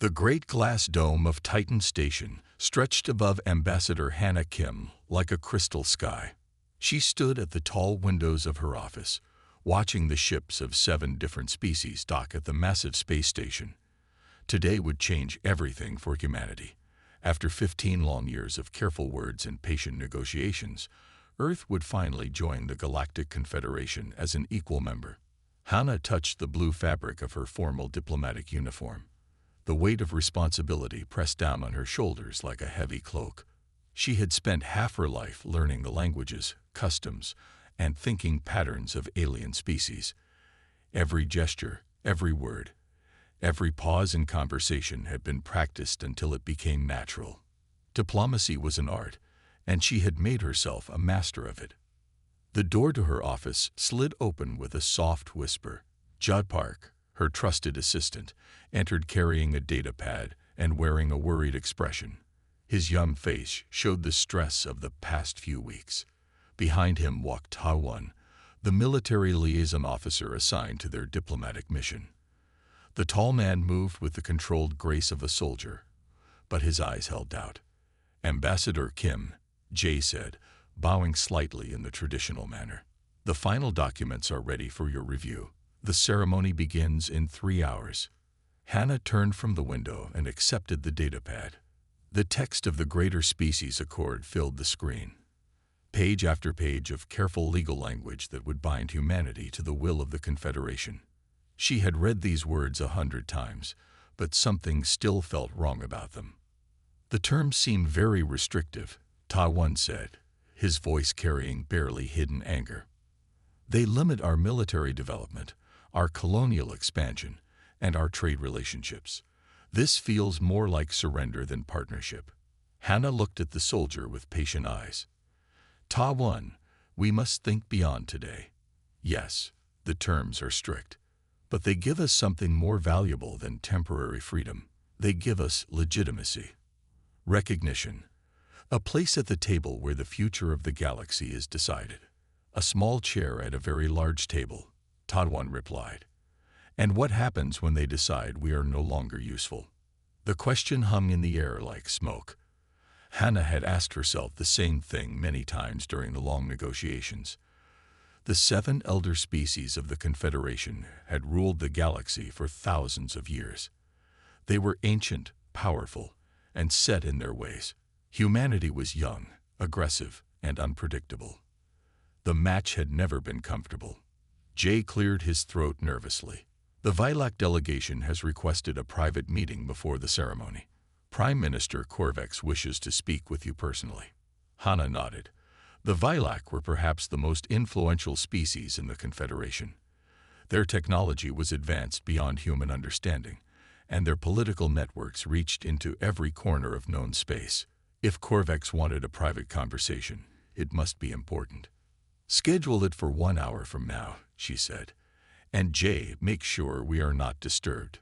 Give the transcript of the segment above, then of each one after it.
The great glass dome of Titan Station stretched above Ambassador Hannah Kim like a crystal sky. She stood at the tall windows of her office, watching the ships of 7 different species dock at the massive space station. Today would change everything for humanity. After 15 long years of careful words and patient negotiations, Earth would finally join the Galactic Confederation as an equal member. Hannah touched the blue fabric of her formal diplomatic uniform. The weight of responsibility pressed down on her shoulders like a heavy cloak. She had spent half her life learning the languages, customs, and thinking patterns of alien species. Every gesture, every word, every pause in conversation had been practiced until it became natural. Diplomacy was an art, and she had made herself a master of it. The door to her office slid open with a soft whisper. Judd Park, her trusted assistant, entered carrying a data pad and wearing a worried expression. His young face showed the stress of the past few weeks. Behind him walked Ta-1, the military liaison officer assigned to their diplomatic mission. The tall man moved with the controlled grace of a soldier, but his eyes held doubt. "Ambassador Kim," Jay said, bowing slightly in the traditional manner. "The final documents are ready for your review. The ceremony begins in 3 hours." Hannah turned from the window and accepted the datapad. The text of the Greater Species Accord filled the screen. Page after page of careful legal language that would bind humanity to the will of the Confederation. She had read these words 100 times, but something still felt wrong about them. "The terms seem very restrictive," Ta-1 said, his voice carrying barely hidden anger. "They limit our military development, our colonial expansion, and our trade relationships. This feels more like surrender than partnership." Hannah looked at the soldier with patient eyes. "Ta-1, we must think beyond today. Yes, the terms are strict, but they give us something more valuable than temporary freedom. They give us legitimacy, recognition, a place at the table where the future of the galaxy is decided." "A small chair at a very large table," Ta-1 replied. "And what happens when they decide we are no longer useful?" The question hung in the air like smoke. Hannah had asked herself the same thing many times during the long negotiations. The 7 elder species of the Confederation had ruled the galaxy for thousands of years. They were ancient, powerful, and set in their ways. Humanity was young, aggressive, and unpredictable. The match had never been comfortable. Jay cleared his throat nervously. "The Vilac delegation has requested a private meeting before the ceremony. Prime Minister Korvex wishes to speak with you personally." Hannah nodded. The Vilac were perhaps the most influential species in the Confederation. Their technology was advanced beyond human understanding, and their political networks reached into every corner of known space. If Korvex wanted a private conversation, it must be important. "Schedule it for 1 hour from now," she said. "And Jay, make sure we are not disturbed."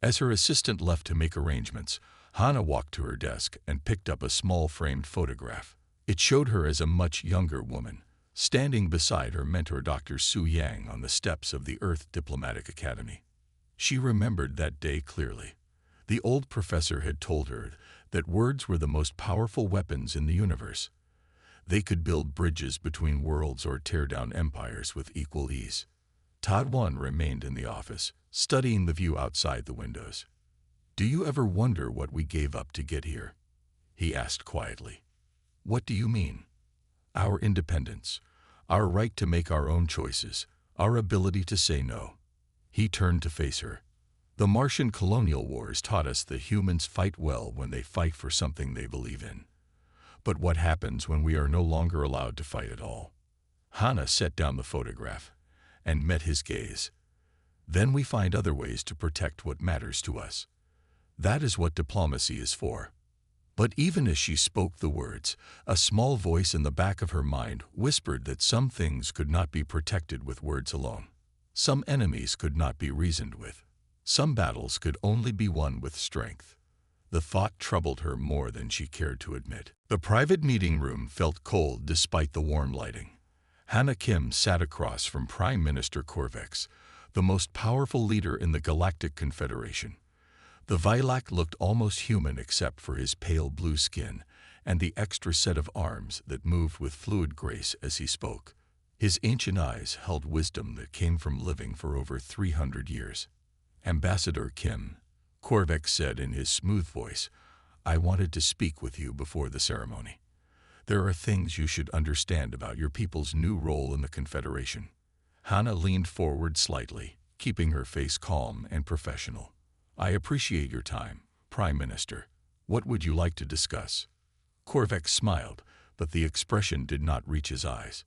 As her assistant left to make arrangements, Hannah walked to her desk and picked up a small framed photograph. It showed her as a much younger woman, standing beside her mentor Dr. Su Yang on the steps of the Earth Diplomatic Academy. She remembered that day clearly. The old professor had told her that words were the most powerful weapons in the universe. They could build bridges between worlds or tear down empires with equal ease. Ta-1 remained in the office, studying the view outside the windows. "Do you ever wonder what we gave up to get here?" he asked quietly. "What do you mean?" "Our independence, our right to make our own choices, our ability to say no." He turned to face her. "The Martian colonial wars taught us that humans fight well when they fight for something they believe in. But what happens when we are no longer allowed to fight at all?" Hannah set down the photograph and met his gaze. "Then we find other ways to protect what matters to us. That is what diplomacy is for." But even as she spoke the words, a small voice in the back of her mind whispered that some things could not be protected with words alone. Some enemies could not be reasoned with. Some battles could only be won with strength. The thought troubled her more than she cared to admit. The private meeting room felt cold despite the warm lighting. Hannah Kim sat across from Prime Minister Korvex, the most powerful leader in the Galactic Confederation. The Vilak looked almost human except for his pale blue skin and the extra set of arms that moved with fluid grace as he spoke. His ancient eyes held wisdom that came from living for over 300 years. "Ambassador Kim," Korvek said in his smooth voice, "I wanted to speak with you before the ceremony. There are things you should understand about your people's new role in the Confederation." Hannah leaned forward slightly, keeping her face calm and professional. "I appreciate your time, Prime Minister. What would you like to discuss?" Korvek smiled, but the expression did not reach his eyes.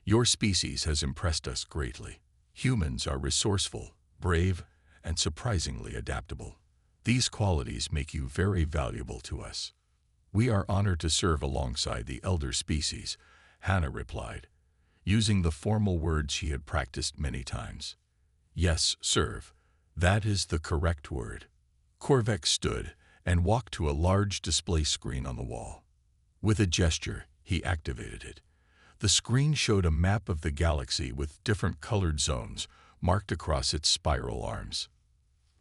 "Your species has impressed us greatly. Humans are resourceful, brave, and surprisingly adaptable. These qualities make you very valuable to us." "We are honored to serve alongside the elder species," Hannah replied, using the formal words she had practiced many times. "Yes, serve. That is the correct word." Korvek stood and walked to a large display screen on the wall. With a gesture, he activated it. The screen showed a map of the galaxy with different colored zones marked across its spiral arms.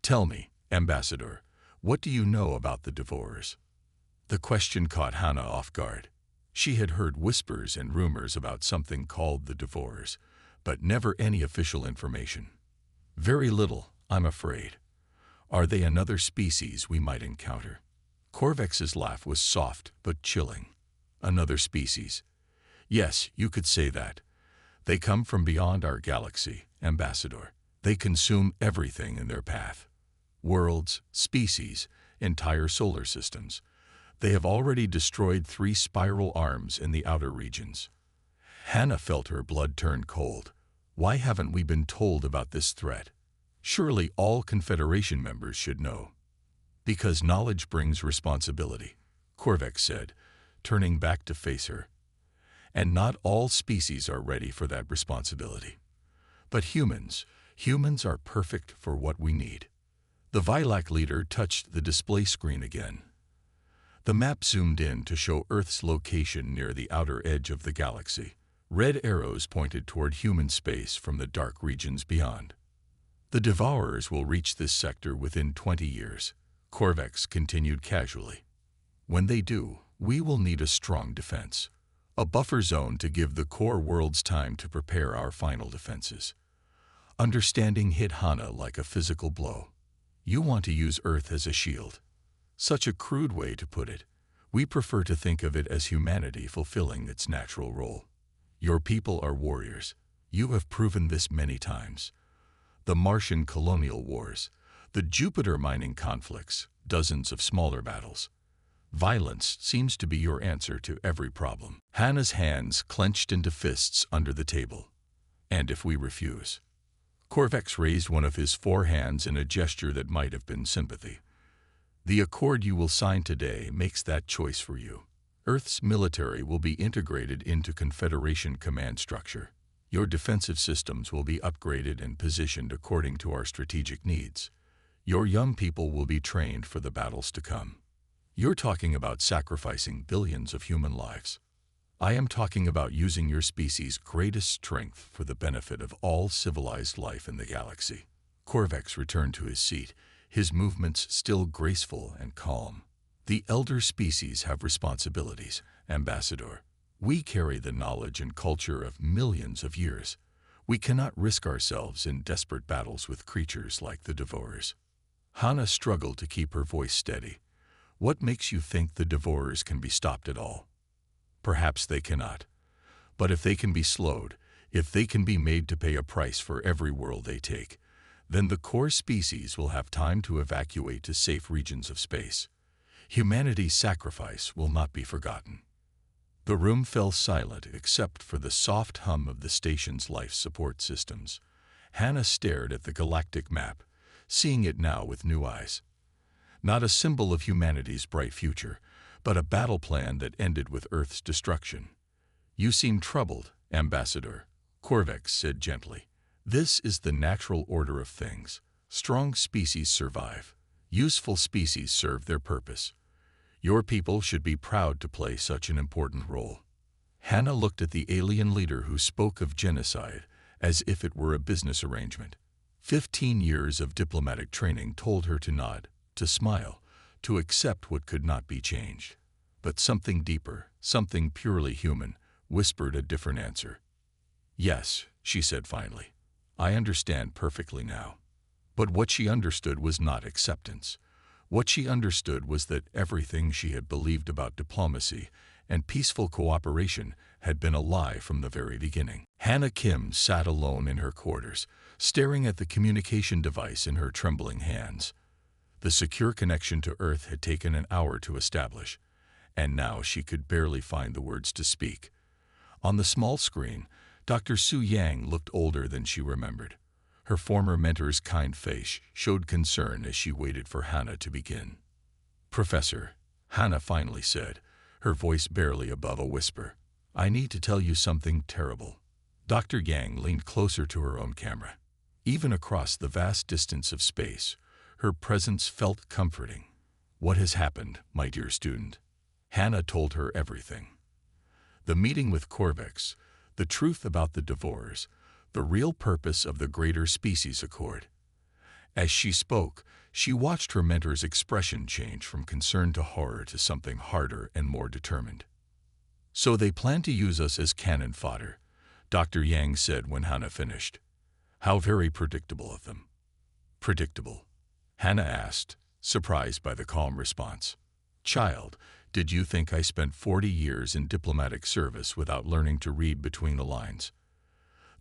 "Tell me, Ambassador, what do you know about the Devourers?" The question caught Hannah off guard. She had heard whispers and rumors about something called the Devourers, but never any official information. "Very little, I'm afraid. Are they another species we might encounter?" Korvex's laugh was soft but chilling. "Another species? Yes, you could say that. They come from beyond our galaxy, Ambassador. They consume everything in their path. Worlds, species, entire solar systems. They have already destroyed 3 spiral arms in the outer regions." Hannah felt her blood turn cold. Why haven't we been told about this threat? Surely all Confederation members should know. "Because knowledge brings responsibility," Korvek said, turning back to face her. "And not all species are ready for that responsibility. But humans are perfect for what we need." The Vilak leader touched the display screen again. The map zoomed in to show Earth's location near the outer edge of the galaxy. Red arrows pointed toward human space from the dark regions beyond. "The Devourers will reach this sector within 20 years, Korvex continued casually. "When they do, we will need a strong defense. A buffer zone to give the core worlds time to prepare our final defenses." Understanding hit Hannah like a physical blow. "You want to use Earth as a shield." Such a crude way to put it. We prefer to think of it as humanity fulfilling its natural role. Your people are warriors. You have proven this many times. The Martian colonial wars, the Jupiter mining conflicts, dozens of smaller battles. Violence seems to be your answer to every problem. Hannah's hands clenched into fists under the table. "And if we refuse?" Korvex raised one of his 4 hands in a gesture that might have been sympathy. "The accord you will sign today makes that choice for you. Earth's military will be integrated into Confederation command structure. Your defensive systems will be upgraded and positioned according to our strategic needs. Your young people will be trained for the battles to come. You're talking about sacrificing billions of human lives. I am talking about using your species' greatest strength for the benefit of all civilized life in the galaxy." Korvex returned to his seat, his movements still graceful and calm. "The elder species have responsibilities, Ambassador. We carry the knowledge and culture of millions of years. We cannot risk ourselves in desperate battles with creatures like the Devourers." Hannah struggled to keep her voice steady. "What makes you think the Devourers can be stopped at all? Perhaps they cannot. But if they can be slowed, if they can be made to pay a price for every world they take, then the core species will have time to evacuate to safe regions of space. Humanity's sacrifice will not be forgotten." The room fell silent except for the soft hum of the station's life support systems. Hannah stared at the galactic map, seeing it now with new eyes. Not a symbol of humanity's bright future, but a battle plan that ended with Earth's destruction. "You seem troubled, Ambassador," Korvex said gently. "This is the natural order of things. Strong species survive. Useful species serve their purpose. Your people should be proud to play such an important role." Hannah looked at the alien leader who spoke of genocide as if it were a business arrangement. 15 years of diplomatic training told her to nod. to smile, to accept what could not be changed. But something deeper, something purely human, whispered a different answer. "Yes," she said finally. "I understand perfectly now." But what she understood was not acceptance. What she understood was that everything she had believed about diplomacy and peaceful cooperation had been a lie from the very beginning. Hannah Kim sat alone in her quarters, staring at the communication device in her trembling hands. The secure connection to Earth had taken an hour to establish, and now she could barely find the words to speak. On the small screen, Dr. Su Yang looked older than she remembered. Her former mentor's kind face showed concern as she waited for Hannah to begin. "Professor," Hannah finally said, her voice barely above a whisper, "I need to tell you something terrible." Dr. Yang leaned closer to her own camera. Even across the vast distance of space, her presence felt comforting. "What has happened, my dear student?" Hannah told her everything. The meeting with Corvex, the truth about the divorce, the real purpose of the Greater Species Accord. As she spoke, she watched her mentor's expression change from concern to horror to something harder and more determined. "So they plan to use us as cannon fodder," Dr. Yang said when Hannah finished. "How very predictable of them." "Predictable?" Hannah asked, surprised by the calm response. "Child, did you think I spent 40 years in diplomatic service without learning to read between the lines?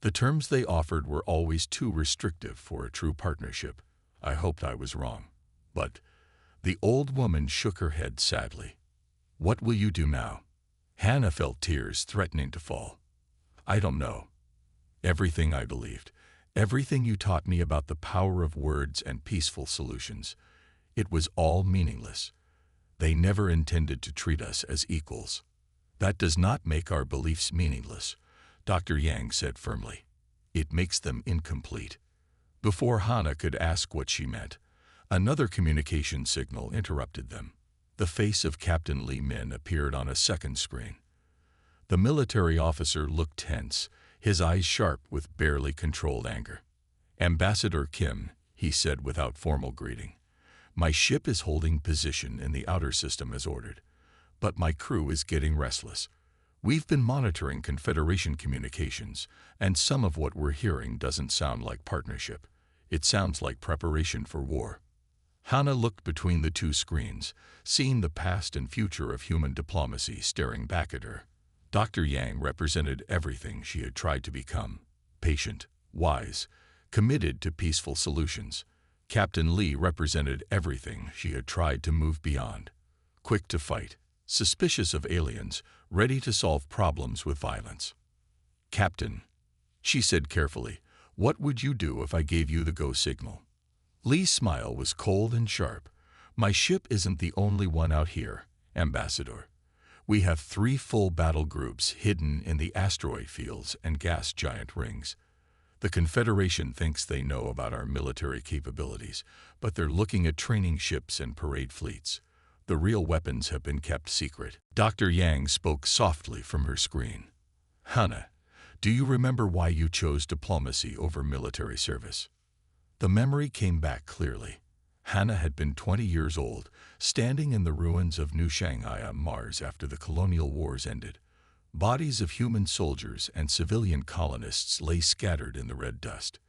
The terms they offered were always too restrictive for a true partnership. I hoped I was wrong. But..." The old woman shook her head sadly. "What will you do now?" Hannah felt tears threatening to fall. "I don't know. Everything I believed, everything you taught me about the power of words and peaceful solutions, it was all meaningless. They never intended to treat us as equals." "That does not make our beliefs meaningless," Dr. Yang said firmly. "It makes them incomplete." Before Hannah could ask what she meant, another communication signal interrupted them. The face of Captain Li Min appeared on a second screen. The military officer looked tense, his eyes sharp with barely controlled anger. "Ambassador Kim," he said without formal greeting, "my ship is holding position in the outer system as ordered, but my crew is getting restless. We've been monitoring Confederation communications, and some of what we're hearing doesn't sound like partnership. It sounds like preparation for war." Hannah looked between the two screens, seeing the past and future of human diplomacy staring back at her. Dr. Yang represented everything she had tried to become: patient, wise, committed to peaceful solutions. Captain Li represented everything she had tried to move beyond: quick to fight, suspicious of aliens, ready to solve problems with violence. "Captain," she said carefully, "what would you do if I gave you the go signal?" Li's smile was cold and sharp. "My ship isn't the only one out here, Ambassador. We have 3 full battle groups hidden in the asteroid fields and gas giant rings. The Confederation thinks they know about our military capabilities, but they're looking at training ships and parade fleets. The real weapons have been kept secret." Dr. Yang spoke softly from her screen. "Hannah, do you remember why you chose diplomacy over military service?" The memory came back clearly. Hannah had been 20 years old, standing in the ruins of New Shanghai on Mars after the colonial wars ended. Bodies of human soldiers and civilian colonists lay scattered in the red dust.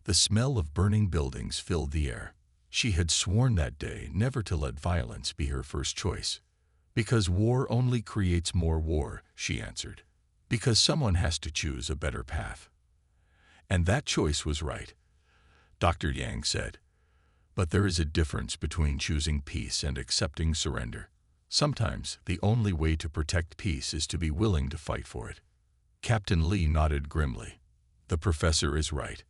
The smell of burning buildings filled the air. She had sworn that day never to let violence be her first choice. "Because war only creates more war," she answered. "Because someone has to choose a better path." "And that choice was right," Dr. Yang said. "But there is a difference between choosing peace and accepting surrender. Sometimes the only way to protect peace is to be willing to fight for it." Captain Li nodded grimly. "The professor is right.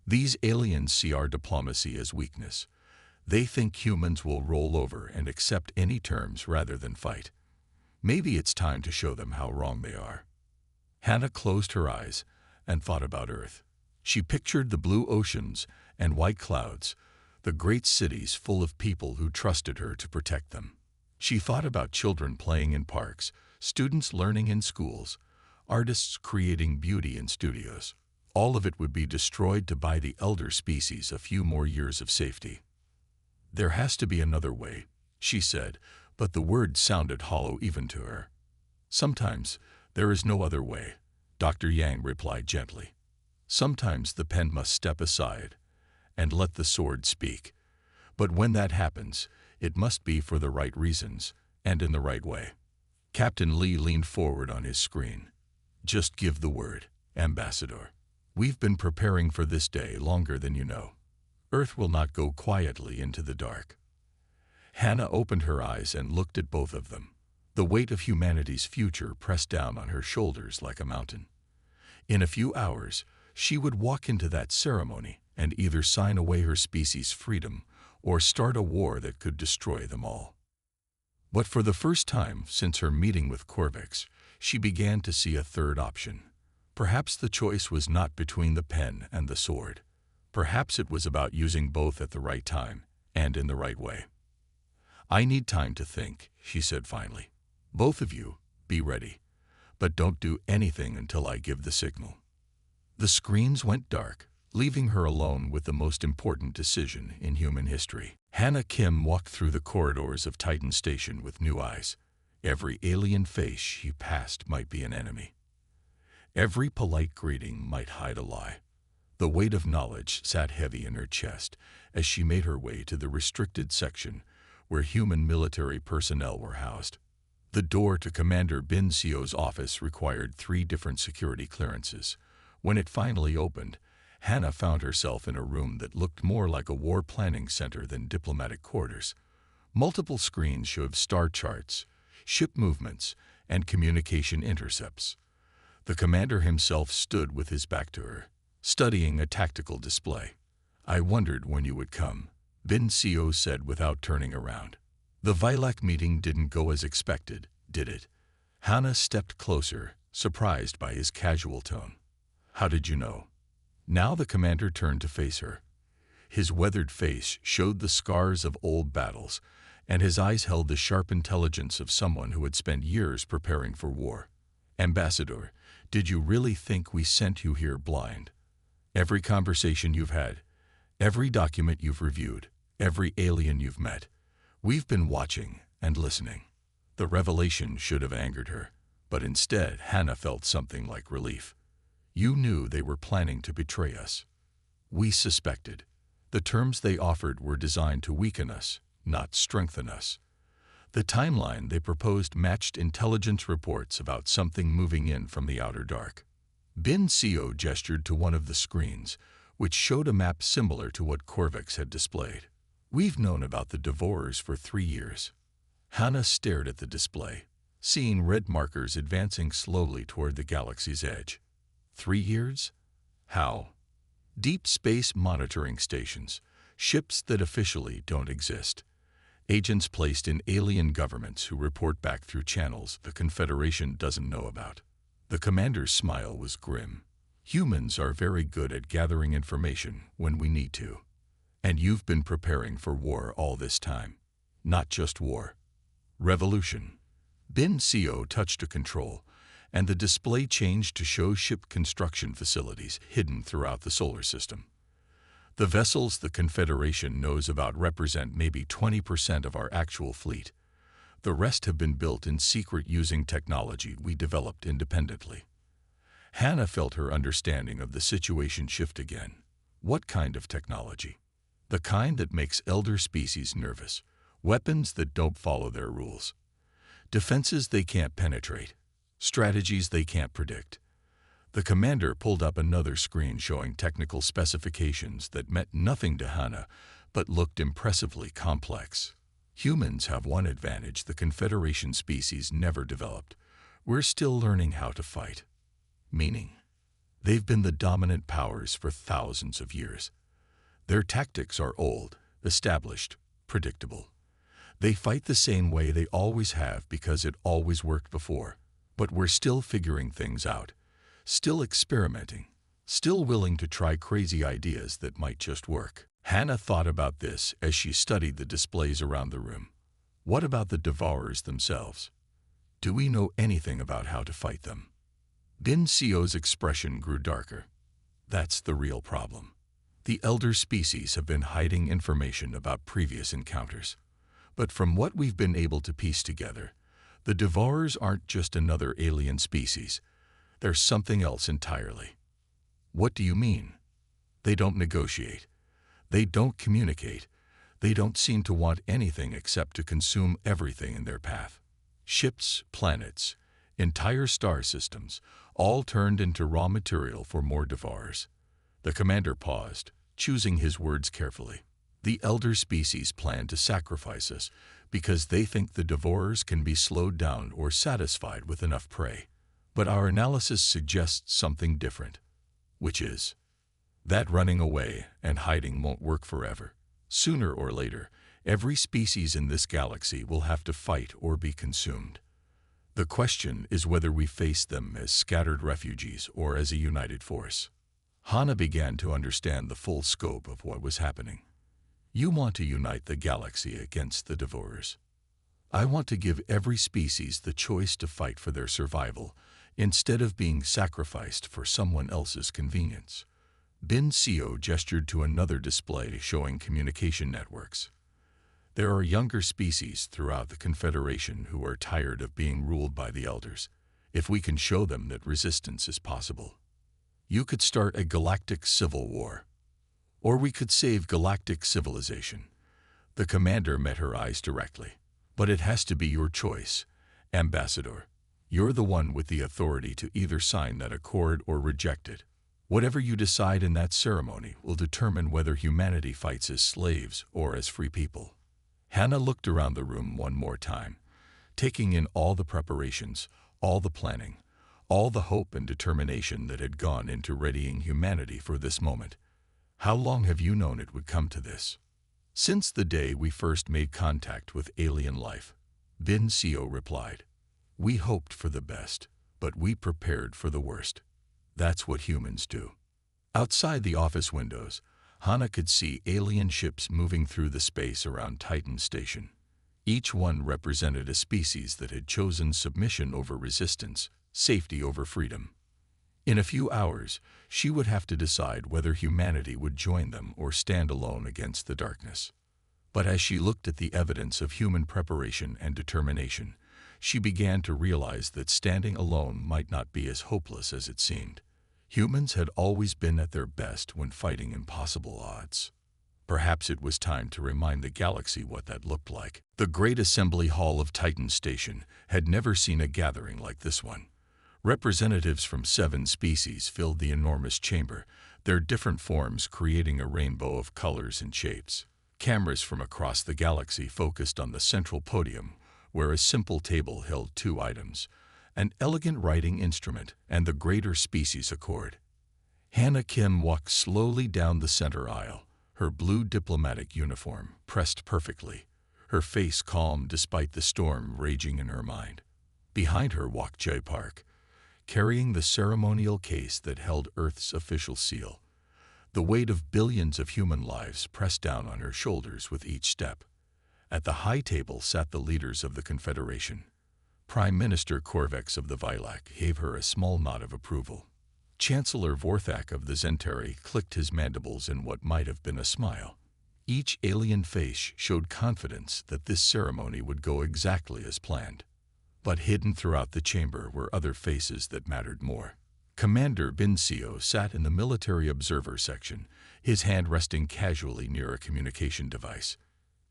These aliens see our diplomacy as weakness. They think humans will roll over and accept any terms rather than fight. Maybe it's time to show them how wrong they are." Hannah closed her eyes and thought about Earth. She pictured the blue oceans and white clouds, the great cities full of people who trusted her to protect them. She thought about children playing in parks, students learning in schools, artists creating beauty in studios. All of it would be destroyed to buy the elder species a few more years of safety. There has to be another way, she said, but the word sounded hollow even to her. Sometimes there is no other way, Dr. Yang replied gently. Sometimes the pen must step aside and let the sword speak. But when that happens, it must be for the right reasons and in the right way. Captain Lee leaned forward on his screen. Just give the word, Ambassador. We've been preparing for this day longer than you know. Earth will not go quietly into the dark. Hannah opened her eyes and looked at both of them. The weight of humanity's future pressed down on her shoulders like a mountain. In a few hours, she would walk into that ceremony and either sign away her species' freedom or start a war that could destroy them all. But for the first time since her meeting with Corvix, she began to see a third option. Perhaps the choice was not between the pen and the sword. Perhaps it was about using both at the right time and in the right way. I need time to think, she said finally. Both of you, be ready, but don't do anything until I give the signal. The screens went dark, leaving her alone with the most important decision in human history. Hannah Kim walked through the corridors of Titan Station with new eyes. Every alien face she passed might be an enemy. Every polite greeting might hide a lie. The weight of knowledge sat heavy in her chest as she made her way to the restricted section where human military personnel were housed. The door to Commander Bin Sio's office required 3 different security clearances. When it finally opened, Hannah found herself in a room that looked more like a war planning center than diplomatic quarters. Multiple screens showed star charts, ship movements, and communication intercepts. The commander himself stood with his back to her, studying a tactical display. I wondered when you would come, Bin Sio said without turning around. The Vilak meeting didn't go as expected, did it? Hannah stepped closer, surprised by his casual tone. How did you know? Now the commander turned to face her. His weathered face showed the scars of old battles, and his eyes held the sharp intelligence of someone who had spent years preparing for war. Ambassador, did you really think we sent you here blind? Every conversation you've had, every document you've reviewed, every alien you've met, we've been watching and listening. The revelation should have angered her, but instead Hannah felt something like relief. You knew they were planning to betray us. We suspected. The terms they offered were designed to weaken us, not strengthen us. The timeline they proposed matched intelligence reports about something moving in from the outer dark. Bin Sio gestured to one of the screens, which showed a map similar to what Corvix had displayed. We've known about the Devourers for 3 years. Hannah stared at the display, seeing red markers advancing slowly toward the galaxy's edge. 3 years? How? Deep space monitoring stations, ships that officially don't exist. Agents placed in alien governments who report back through channels the Confederation doesn't know about. The commander's smile was grim. Humans are very good at gathering information when we need to. And you've been preparing for war all this time. Not just war. Revolution. Bin Sio touched a control, and the display changed to show ship construction facilities hidden throughout the solar system. The vessels the Confederation knows about represent maybe 20% of our actual fleet. The rest have been built in secret using technology we developed independently. Hannah felt her understanding of the situation shift again. What kind of technology? The kind that makes elder species nervous. Weapons that don't follow their rules. Defenses they can't penetrate. Strategies they can't predict. The commander pulled up another screen showing technical specifications that meant nothing to Hannah, but looked impressively complex. Humans have one advantage the Confederation species never developed. We're still learning how to fight. Meaning, they've been the dominant powers for thousands of years. Their tactics are old, established, predictable. They fight the same way they always have because it always worked before. But we're still figuring things out, still experimenting, still willing to try crazy ideas that might just work. Hannah thought about this as she studied the displays around the room. What about the Devourers themselves? Do we know anything about how to fight them? Bin Sio's expression grew darker. That's the real problem. The elder species have been hiding information about previous encounters. But from what we've been able to piece together, the Devourers aren't just another alien species. They're something else entirely. What do you mean? They don't negotiate. They don't communicate. They don't seem to want anything except to consume everything in their path. Ships, planets, entire star systems, all turned into raw material for more Devourers. The commander paused, choosing his words carefully. The elder species plan to sacrifice us because they think the Devourers can be slowed down or satisfied with enough prey. But our analysis suggests something different, which is that running away and hiding won't work forever. Sooner or later, every species in this galaxy will have to fight or be consumed. The question is whether we face them as scattered refugees or as a united force. Hana began to understand the full scope of what was happening. You want to unite the galaxy against the Devourers. I want to give every species the choice to fight for their survival instead of being sacrificed for someone else's convenience. Bin Seo gestured to another display showing communication networks. There are younger species throughout the Confederation who are tired of being ruled by the Elders. If we can show them that resistance is possible, you could start a galactic civil war. Or we could save galactic civilization. The commander met her eyes directly. But it has to be your choice, Ambassador. You're the one with the authority to either sign that accord or reject it. Whatever you decide in that ceremony will determine whether humanity fights as slaves or as free people. Hana looked around the room one more time, taking in all the preparations, all the planning, all the hope and determination that had gone into readying humanity for this moment. How long have you known it would come to this? Since the day we first made contact with alien life, Bin Seo replied. We hoped for the best, but we prepared for the worst. That's what humans do. Outside the office windows, Hana could see alien ships moving through the space around Titan Station. Each one represented a species that had chosen submission over resistance, safety over freedom. In a few hours, she would have to decide whether humanity would join them or stand alone against the darkness. But as she looked at the evidence of human preparation and determination, she began to realize that standing alone might not be as hopeless as it seemed. Humans had always been at their best when fighting impossible odds. Perhaps it was time to remind the galaxy what that looked like. The Great Assembly Hall of Titan Station had never seen a gathering like this one. Representatives from 7 species filled the enormous chamber, their different forms creating a rainbow of colors and shapes. Cameras from across the galaxy focused on the central podium, where a simple table held 2 items, an elegant writing instrument and the greater species accord. Hana Kim walked slowly down the center aisle, her blue diplomatic uniform pressed perfectly, her face calm despite the storm raging in her mind. Behind her walked Jay Park, carrying the ceremonial case that held Earth's official seal. The weight of billions of human lives pressed down on her shoulders with each step. At the high table sat the leaders of the Confederation. Prime Minister Korvex of the Vilac gave her a small nod of approval. Chancellor Vorthak of the Zentari clicked his mandibles in what might have been a smile. Each alien face showed confidence that this ceremony would go exactly as planned. But hidden throughout the chamber were other faces that mattered more. Commander Bin Seo sat in the military observer section, his hand resting casually near a communication device.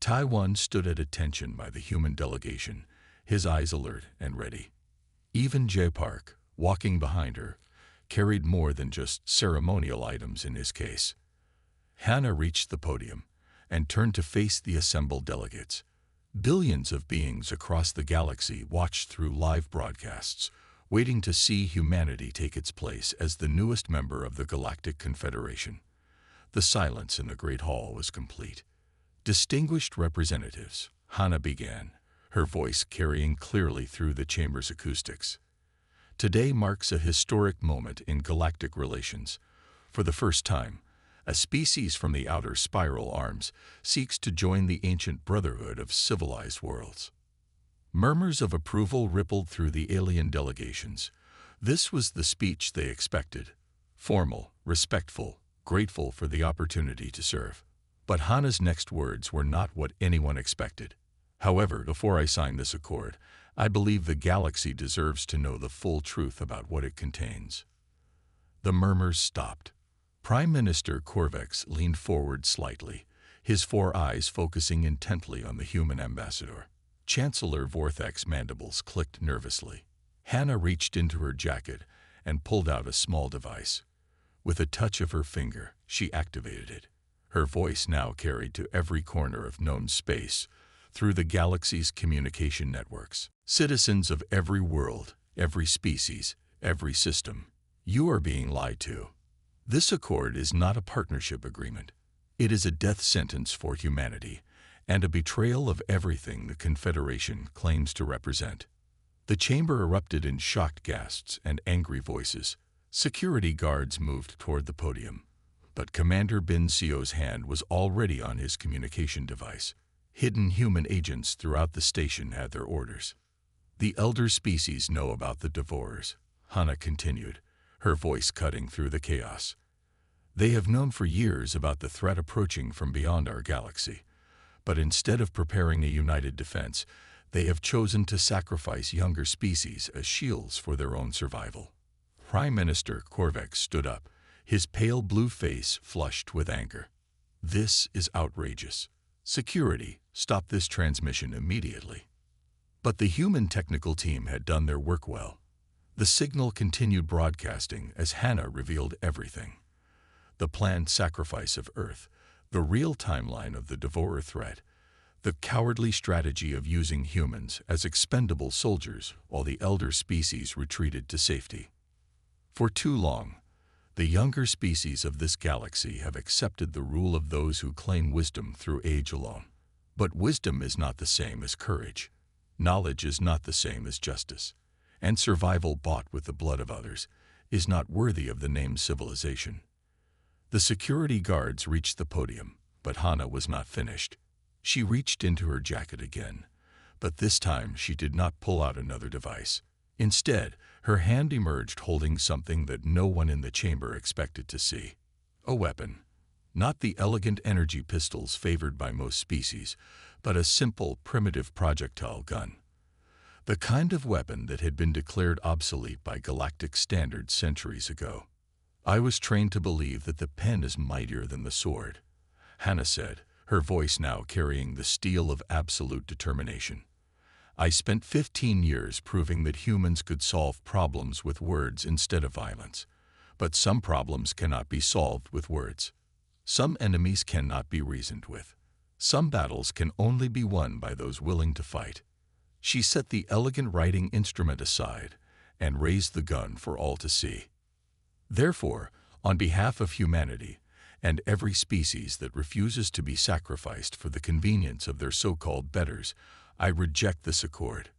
Taiwan stood at attention by the human delegation, his eyes alert and ready. Even Jay Park, walking behind her, carried more than just ceremonial items in his case. Hana reached the podium and turned to face the assembled delegates. Billions of beings across the galaxy watched through live broadcasts, waiting to see humanity take its place as the newest member of the Galactic Confederation. The silence in the Great Hall was complete. Distinguished representatives, Hana began, her voice carrying clearly through the chamber's acoustics. Today marks a historic moment in galactic relations. For the first time, a species from the outer spiral arms seeks to join the ancient brotherhood of civilized worlds. Murmurs of approval rippled through the alien delegations. This was the speech they expected. Formal, respectful, grateful for the opportunity to serve. But Hana's next words were not what anyone expected. However, before I sign this accord, I believe the galaxy deserves to know the full truth about what it contains. The murmurs stopped. Prime Minister Corvex leaned forward slightly, his four eyes focusing intently on the human ambassador. Chancellor Vorthak's mandibles clicked nervously. Hana reached into her jacket and pulled out a small device. With a touch of her finger, she activated it. Her voice now carried to every corner of known space, through the galaxy's communication networks. Citizens of every world, every species, every system, you are being lied to. This accord is not a partnership agreement. It is a death sentence for humanity, and a betrayal of everything the Confederation claims to represent. The chamber erupted in shocked gasps and angry voices. Security guards moved toward the podium, but Commander Bin Sio's hand was already on his communication device. Hidden human agents throughout the station had their orders. The elder species know about the Devourers, Hana continued, her voice cutting through the chaos. They have known for years about the threat approaching from beyond our galaxy, but instead of preparing a united defense, they have chosen to sacrifice younger species as shields for their own survival. Prime Minister Corvex stood up, his pale blue face flushed with anger. This is outrageous. Security, stop this transmission immediately. But the human technical team had done their work well. The signal continued broadcasting as Hana revealed everything. The planned sacrifice of Earth, the real timeline of the Devourer threat, the cowardly strategy of using humans as expendable soldiers while the elder species retreated to safety. For too long, the younger species of this galaxy have accepted the rule of those who claim wisdom through age alone. But wisdom is not the same as courage. Knowledge is not the same as justice. And survival bought with the blood of others is not worthy of the name civilization. The security guards reached the podium, but Hana was not finished. She reached into her jacket again, but this time she did not pull out another device. Instead, her hand emerged holding something that no one in the chamber expected to see. A weapon. Not the elegant energy pistols favored by most species, but a simple, primitive projectile gun. The kind of weapon that had been declared obsolete by galactic standards centuries ago. I was trained to believe that the pen is mightier than the sword, Hana said, her voice now carrying the steel of absolute determination. I spent 15 years proving that humans could solve problems with words instead of violence. But some problems cannot be solved with words. Some enemies cannot be reasoned with. Some battles can only be won by those willing to fight. She set the elegant writing instrument aside and raised the gun for all to see. Therefore, on behalf of humanity and every species that refuses to be sacrificed for the convenience of their so-called betters, I reject this accord.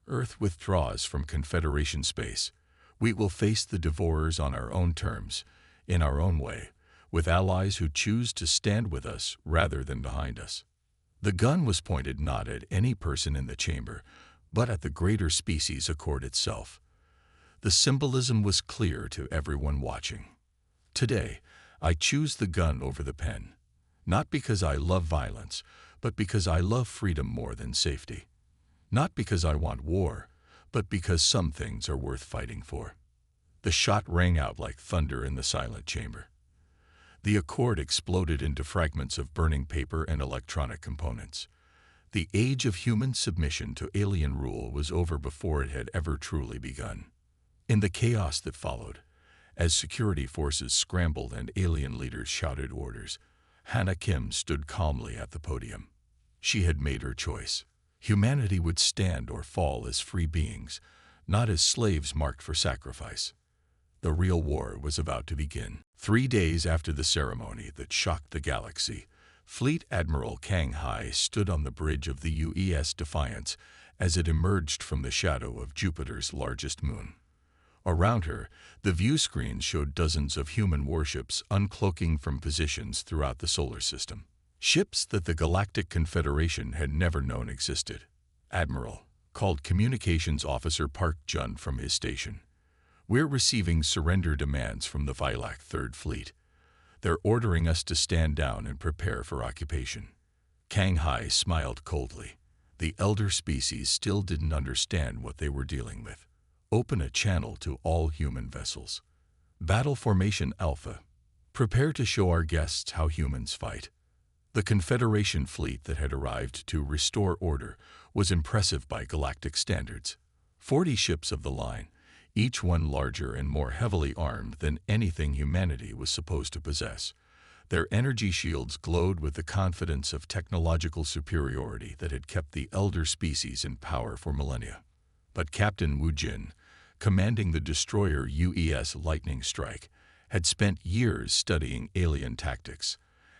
Earth withdraws from Confederation space. We will face the Devourers on our own terms, in our own way, with allies who choose to stand with us rather than behind us. The gun was pointed not at any person in the chamber, but at the greater species accord itself. The symbolism was clear to everyone watching. Today, I choose the gun over the pen, not because I love violence, but because I love freedom more than safety. Not because I want war, but because some things are worth fighting for. The shot rang out like thunder in the silent chamber. The accord exploded into fragments of burning paper and electronic components. The age of human submission to alien rule was over before it had ever truly begun. In the chaos that followed, as security forces scrambled and alien leaders shouted orders, Hana Kim stood calmly at the podium. She had made her choice. Humanity would stand or fall as free beings, not as slaves marked for sacrifice. The real war was about to begin. 3 days after the ceremony that shocked the galaxy, Fleet Admiral Kang Hai stood on the bridge of the UES Defiance as it emerged from the shadow of Jupiter's largest moon. Around her, the view screen showed dozens of human warships uncloaking from positions throughout the solar system. Ships that the Galactic Confederation had never known existed. Admiral, called Communications Officer Park Jun from his station. We're receiving surrender demands from the Vilac Third Fleet. They're ordering us to stand down and prepare for occupation." Kang Hai smiled coldly. The elder species still didn't understand what they were dealing with. "Open a channel to all human vessels. Battle Formation Alpha. Prepare to show our guests how humans fight." The Confederation fleet that had arrived to restore order was impressive by galactic standards. 40 ships of the line, each one larger and more heavily armed than anything humanity was supposed to possess. Their energy shields glowed with the confidence of technological superiority that had kept the elder species in power for millennia. But Captain Wu Jin, commanding the destroyer UES Lightning Strike, had spent years studying alien tactics.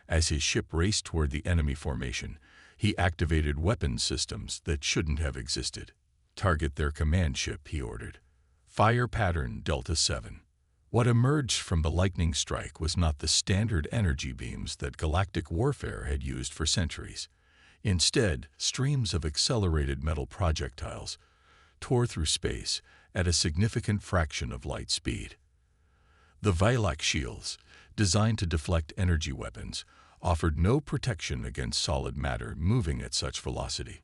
As his ship raced toward the enemy formation, he activated weapons systems that shouldn't have existed. "Target their command ship," he ordered. "Fire pattern Delta 7. What emerged from the lightning strike was not the standard energy beams that galactic warfare had used for centuries. Instead, streams of accelerated metal projectiles tore through space at a significant fraction of light speed. The Vilak shields, designed to deflect energy weapons, offered no protection against solid matter moving at such velocity.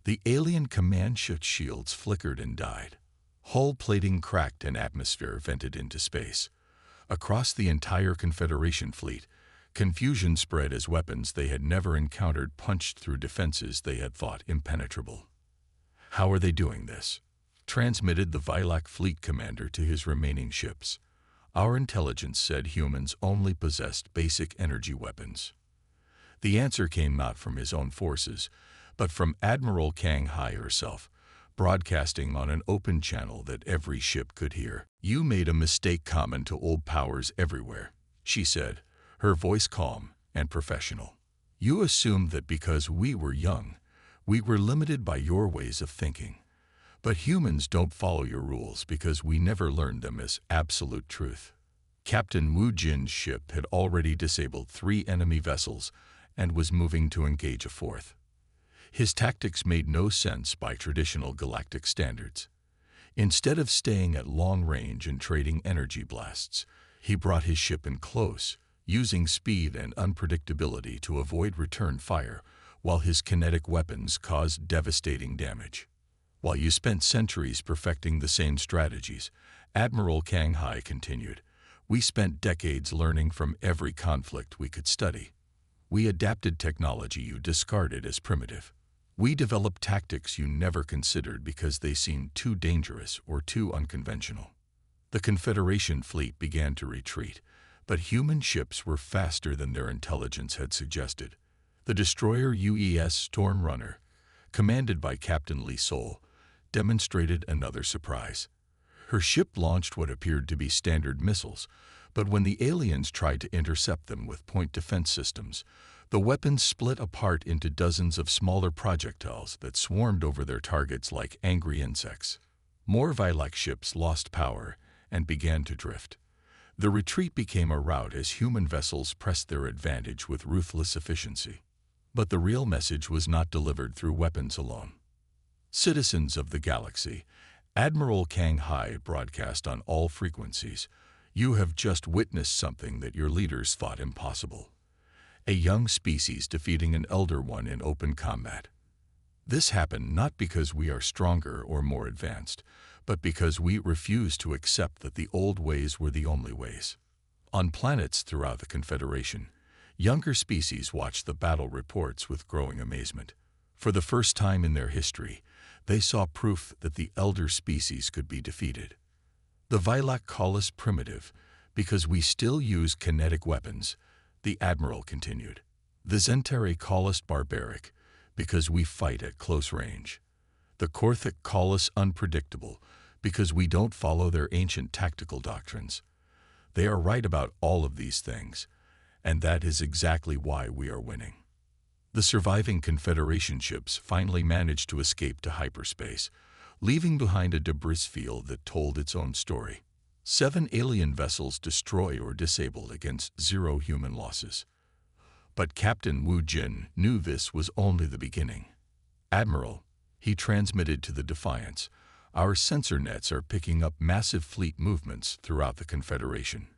The alien command ship shields flickered and died. Hull plating cracked and atmosphere vented into space. Across the entire Confederation fleet, confusion spread as weapons they had never encountered punched through defenses they had thought impenetrable. "How are they doing this?" transmitted the Vilak fleet commander to his remaining ships. "Our intelligence said humans only possessed basic energy weapons." The answer came not from his own forces, but from Admiral Kang Hai herself, broadcasting on an open channel that every ship could hear. "You made a mistake common to old powers everywhere," she said, her voice calm and professional. "You assumed that because we were young, we were limited by your ways of thinking. But humans don't follow your rules because we never learned them as absolute truth." Captain Wu Jin's ship had already disabled 3 enemy vessels and was moving to engage a 4th. His tactics made no sense by traditional galactic standards. Instead of staying at long range and trading energy blasts, he brought his ship in close, using speed and unpredictability to avoid return fire, while his kinetic weapons caused devastating damage. "While you spent centuries perfecting the same strategies," Admiral Kang Hai continued, "we spent decades learning from every conflict we could study. We adapted technology you discarded as primitive. We developed tactics you never considered because they seemed too dangerous or too unconventional." The Confederation fleet began to retreat, but human ships were faster than their intelligence had suggested. The destroyer UES Storm Runner, commanded by Captain Li Sol, demonstrated another surprise. Her ship launched what appeared to be standard missiles, but when the aliens tried to intercept them with point defense systems, the weapons split apart into dozens of smaller projectiles that swarmed over their targets like angry insects. More Vilak ships lost power and began to drift. The retreat became a rout as human vessels pressed their advantage with ruthless efficiency. But the real message was not delivered through weapons alone. "Citizens of the galaxy," Admiral Kang Hai broadcast on all frequencies, "you have just witnessed something that your leaders thought impossible. A young species defeating an elder one in open combat. This happened not because we are stronger or more advanced, but because we refuse to accept that the old ways were the only ways." On planets throughout the Confederation, younger species watched the battle reports with growing amazement. For the first time in their history, they saw proof that the elder species could be defeated. "The Vilak call us primitive because we still use kinetic weapons," the Admiral continued. "The Zentari call us barbaric because we fight at close range. The Korthik call us unpredictable because we don't follow their ancient tactical doctrines. They are right about all of these things, and that is exactly why we are winning." The surviving Confederation ships finally managed to escape to hyperspace, leaving behind a debris field that told its own story. 7 alien vessels destroyed or disabled against 0 human losses. But Captain Wu Jin knew this was only the beginning. "Admiral," he transmitted to the Defiance, "our sensor nets are picking up massive fleet movements throughout the Confederation.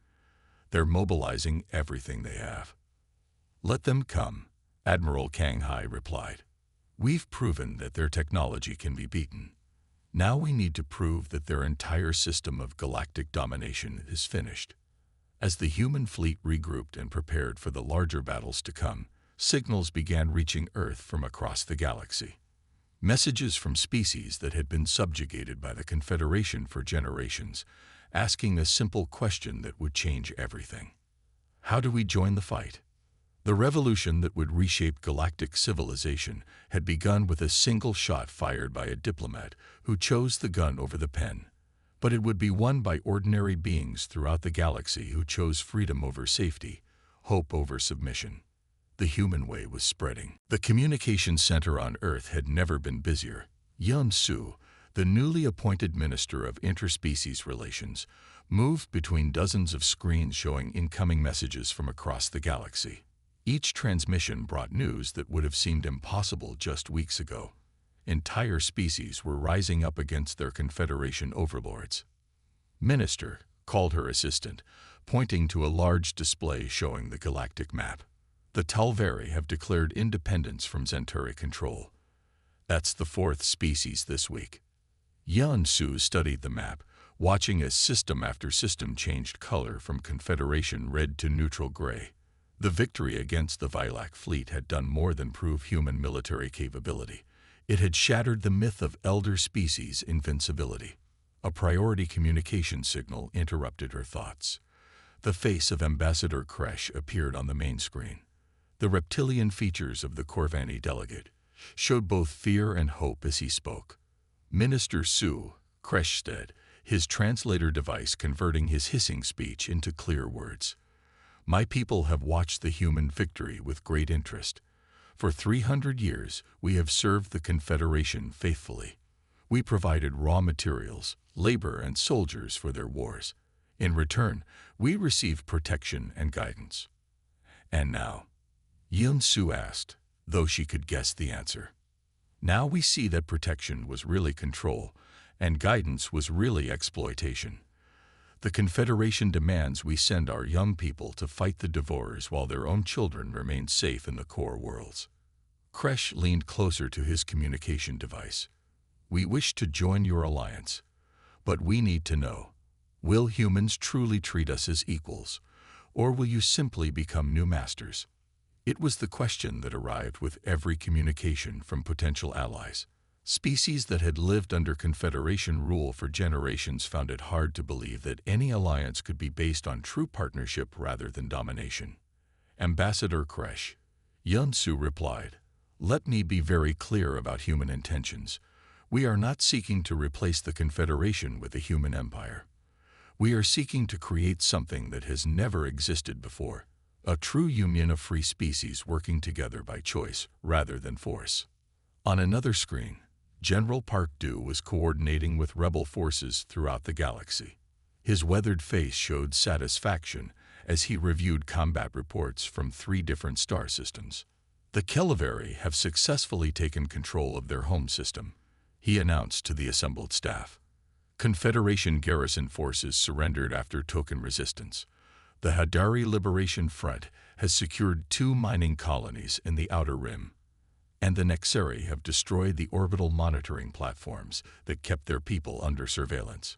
They're mobilizing everything they have. Let them come, Admiral Kang Hai replied. We've proven that their technology can be beaten. Now we need to prove that their entire system of galactic domination is finished. As the human fleet regrouped and prepared for the larger battles to come, signals began reaching Earth from across the galaxy. Messages from species that had been subjugated by the Confederation for generations, asking a simple question that would change everything. How do we join the fight? The revolution that would reshape galactic civilization had begun with a single shot fired by a diplomat who chose the gun over the pen. But it would be won by ordinary beings throughout the galaxy who chose freedom over safety, hope over submission. The human way was spreading. The communication center on Earth had never been busier. Yun Su, the newly appointed Minister of Interspecies Relations, moved between dozens of screens showing incoming messages from across the galaxy. Each transmission brought news that would have seemed impossible just weeks ago. Entire species were rising up against their Confederation overlords. Minister, called her assistant, pointing to a large display showing the galactic map. The Talveri have declared independence from Centauri control. That's the fourth species this week. Yun Su studied the map, watching as system after system changed color from Confederation red to neutral gray. The victory against the Vilac fleet had done more than prove human military capability. It had shattered the myth of elder species invincibility. A priority communication signal interrupted her thoughts. The face of Ambassador Kresh appeared on the main screen. The reptilian features of the Corvani delegate showed both fear and hope as he spoke. Minister Su, Kresh said, his translator device converting his hissing speech into clear words. My people have watched the human victory with great interest. For 300 years, we have served the Confederation faithfully. We provided raw materials, labor, and soldiers for their wars. In return, we received protection and guidance. And now, Yun Su asked, though she could guess the answer. Now we see that protection was really control, and guidance was really exploitation. The Confederation demands we send our young people to fight the Devourers while their own children remain safe in the core worlds. Kresh leaned closer to his communication device. We wish to join your alliance, but we need to know, will humans truly treat us as equals, or will you simply become new masters? It was the question that arrived with every communication from potential allies. Species that had lived under Confederation rule for generations found it hard to believe that any alliance could be based on true partnership rather than domination. Ambassador Kresh, Yun Su replied, let me be very clear about human intentions. We are not seeking to replace the Confederation with a human empire. We are seeking to create something that has never existed before, a true union of free species working together by choice rather than force. On another screen, General Park Du was coordinating with rebel forces throughout the galaxy. His weathered face showed satisfaction as he reviewed combat reports from 3 different star systems. The Keliveri have successfully taken control of their home system, he announced to the assembled staff. Confederation garrison forces surrendered after token resistance. The Hadari Liberation Front has secured 2 mining colonies in the Outer Rim, and the Nexeri have destroyed the orbital monitoring platforms that kept their people under surveillance.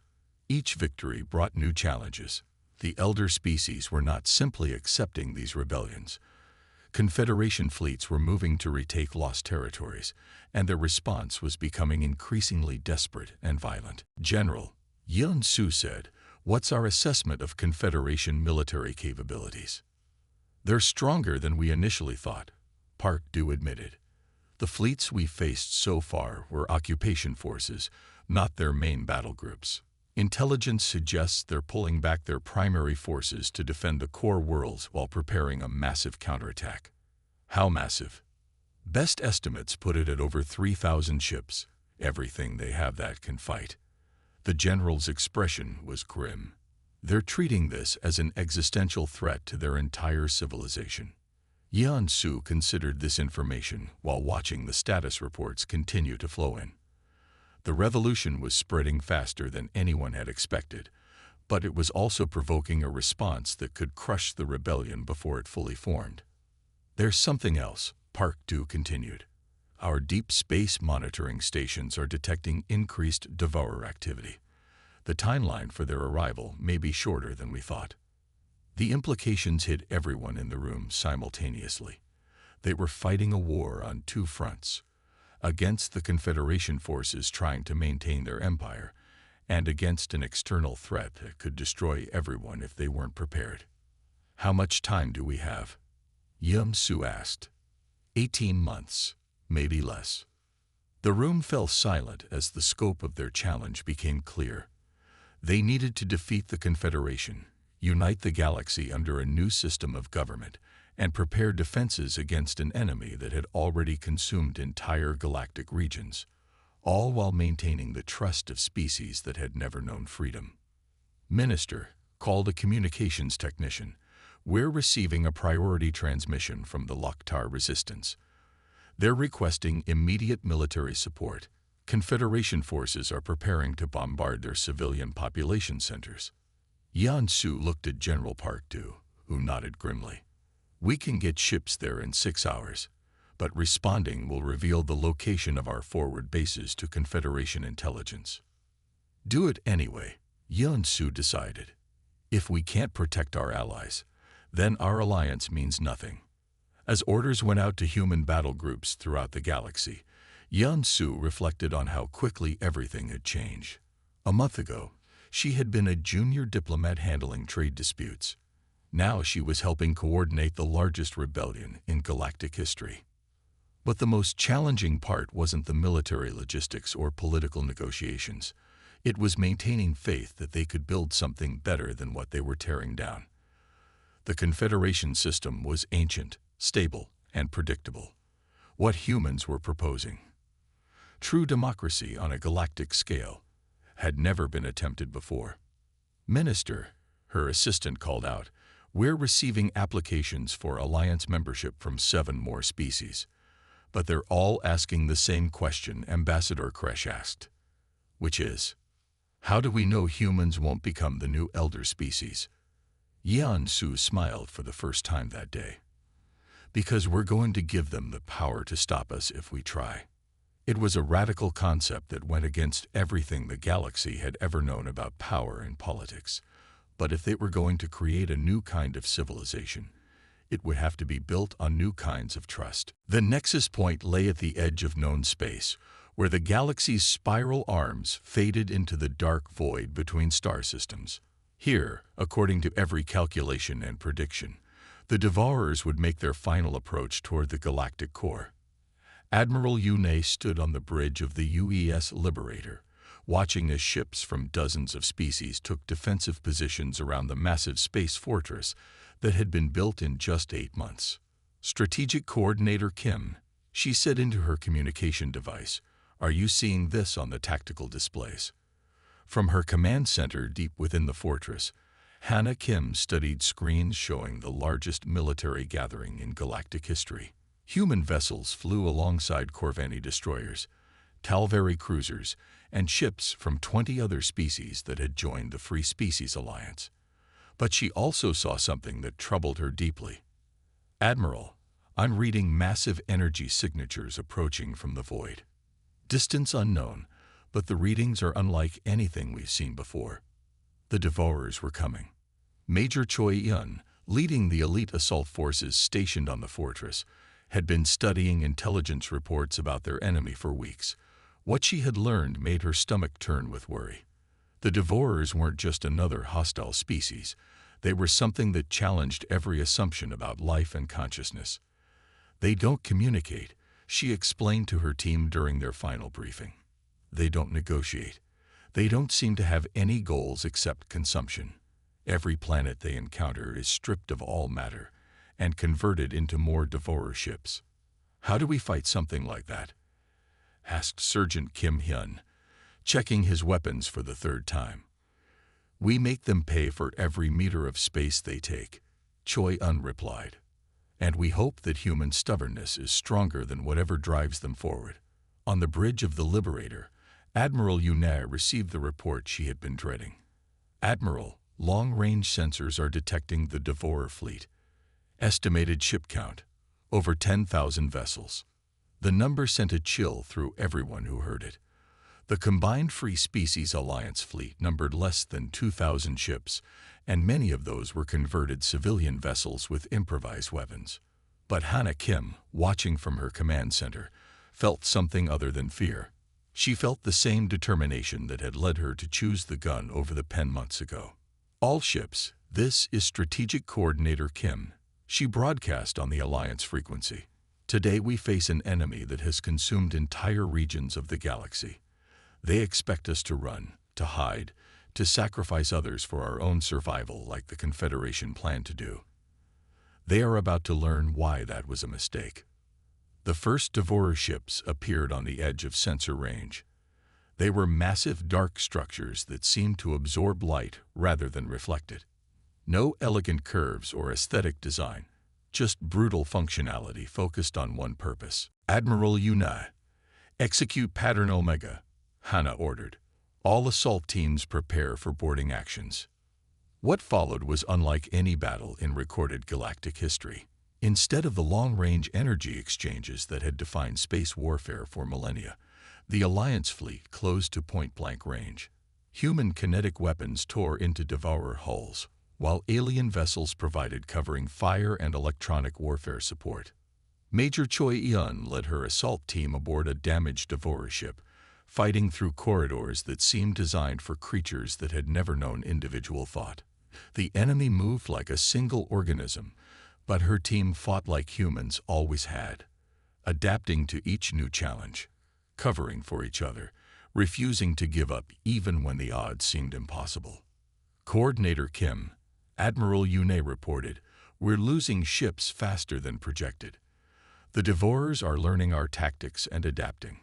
Each victory brought new challenges. The elder species were not simply accepting these rebellions. Confederation fleets were moving to retake lost territories, and their response was becoming increasingly desperate and violent. General, Yun Su said, what's our assessment of Confederation military capabilities? They're stronger than we initially thought, Park Du admitted. The fleets we faced so far were occupation forces, not their main battle groups. Intelligence suggests they're pulling back their primary forces to defend the core worlds while preparing a massive counterattack. How massive? Best estimates put it at over 3,000 ships, everything they have that can fight. The general's expression was grim. They're treating this as an existential threat to their entire civilization. Yun Su considered this information while watching the status reports continue to flow in. The revolution was spreading faster than anyone had expected, but it was also provoking a response that could crush the rebellion before it fully formed. There's something else, Park Du continued. Our deep space monitoring stations are detecting increased devourer activity. The timeline for their arrival may be shorter than we thought. The implications hit everyone in the room simultaneously. They were fighting a war on two fronts, against the Confederation forces trying to maintain their empire, and against an external threat that could destroy everyone if they weren't prepared. How much time do we have? Yum Su asked. 18 months, maybe less. The room fell silent as the scope of their challenge became clear. They needed to defeat the Confederation, unite the galaxy under a new system of government, and prepare defenses against an enemy that had already consumed entire galactic regions, all while maintaining the trust of species that had never known freedom. Minister called a communications technician. We're receiving a priority transmission from the Loktar resistance. They're requesting immediate military support. Confederation forces are preparing to bombard their civilian population centers. Yan Su looked at General Park Du, who nodded grimly. We can get ships there in 6 hours, but responding will reveal the location of our forward bases to Confederation intelligence. Do it anyway, Yan Su decided. If we can't protect our allies, then our alliance means nothing. As orders went out to human battle groups throughout the galaxy, Yan Su reflected on how quickly everything had changed. A month ago, she had been a junior diplomat handling trade disputes. Now she was helping coordinate the largest rebellion in galactic history. But the most challenging part wasn't the military logistics or political negotiations. It was maintaining faith that they could build something better than what they were tearing down. The Confederation system was ancient, stable, and predictable. What humans were proposing, true democracy on a galactic scale, had never been attempted before. Minister, her assistant called out, we're receiving applications for alliance membership from 7 more species. But they're all asking the same question Ambassador Kresh asked, which is, how do we know humans won't become the new elder species? Yan Su smiled for the first time that day. Because we're going to give them the power to stop us if we try. It was a radical concept that went against everything the galaxy had ever known about power and politics. But if they were going to create a new kind of civilization, it would have to be built on new kinds of trust. The nexus point lay at the edge of known space, where the galaxy's spiral arms faded into the dark void between star systems. Here, according to every calculation and prediction, the Devourers would make their final approach toward the galactic core. Admiral Yunei stood on the bridge of the UES Liberator, watching as ships from dozens of species took defensive positions around the massive space fortress that had been built in just 8 months. Strategic Coordinator Kim, she said into her communication device, are you seeing this on the tactical displays? From her command center deep within the fortress, Hannah Kim studied screens showing the largest military gathering in galactic history. Human vessels flew alongside Corvani destroyers, Talvari cruisers, and ships from 20 other species that had joined the Free Species Alliance. But she also saw something that troubled her deeply. Admiral, I'm reading massive energy signatures approaching from the void. Distance unknown, but the readings are unlike anything we've seen before. The Devourers were coming. Major Choi Yun, leading the elite assault forces stationed on the fortress, had been studying intelligence reports about their enemy for weeks. What she had learned made her stomach turn with worry. The Devourers weren't just another hostile species. They were something that challenged every assumption about life and consciousness. They don't communicate, she explained to her team during their final briefing. They don't negotiate. They don't seem to have any goals except consumption. Every planet they encounter is stripped of all matter and converted into more Devourer ships. How do we fight something like that? Asked Sergeant Kim Hyun, checking his weapons for the 3rd time. We make them pay for every meter of space they take, Choi Un replied. And we hope that human stubbornness is stronger than whatever drives them forward. On the bridge of the Liberator, Admiral Yunei received the report she had been dreading. Admiral, long-range sensors are detecting the Devourer fleet. Estimated ship count, over 10,000 vessels. The number sent a chill through everyone who heard it. The combined Free Species Alliance fleet numbered less than 2,000 ships, and many of those were converted civilian vessels with improvised weapons. But Hannah Kim, watching from her command center, felt something other than fear. She felt the same determination that had led her to choose the gun over the pen months ago. All ships, this is Strategic Coordinator Kim. She broadcast on the Alliance frequency. Today we face an enemy that has consumed entire regions of the galaxy. They expect us to run, to hide, to sacrifice others for our own survival like the Confederation planned to do. They are about to learn why that was a mistake. The first Devourer ships appeared on the edge of sensor range. They were massive dark structures that seemed to absorb light rather than reflect it. No elegant curves or aesthetic design, just brutal functionality focused on one purpose. Admiral Yuna, execute Pattern Omega, Hannah ordered. All assault teams prepare for boarding actions. What followed was unlike any battle in recorded galactic history. Instead of the long-range energy exchanges that had defined space warfare for millennia, the Alliance fleet closed to point-blank range. Human kinetic weapons tore into Devourer hulls, while alien vessels provided covering fire and electronic warfare support. Major Choi Eun led her assault team aboard a damaged Devourer ship, fighting through corridors that seemed designed for creatures that had never known individual thought. The enemy moved like a single organism, but her team fought like humans always had, adapting to each new challenge, covering for each other, refusing to give up even when the odds seemed impossible. Coordinator Kim, Admiral Yune reported, "We're losing ships faster than projected. The Devourers are learning our tactics and adapting."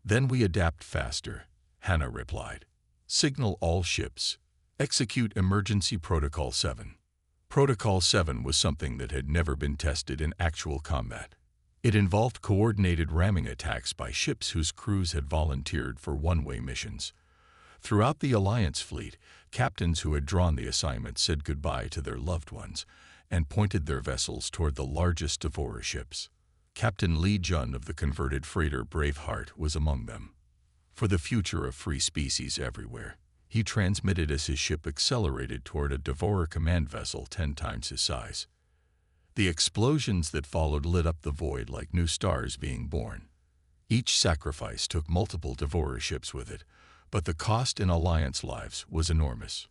"Then we adapt faster," Hannah replied. "Signal all ships. Execute Emergency Protocol 7. Protocol 7 was something that had never been tested in actual combat. It involved coordinated ramming attacks by ships whose crews had volunteered for one-way missions. Throughout the Alliance fleet, captains who had drawn the assignment said goodbye to their loved ones and pointed their vessels toward the largest Devourer ships. Captain Lee Jun of the converted freighter Braveheart was among them. For the future of free species everywhere, he transmitted as his ship accelerated toward a Devourer command vessel 10 times his size. The explosions that followed lit up the void like new stars being born. Each sacrifice took multiple Devourer ships with it, but the cost in Alliance lives was enormous.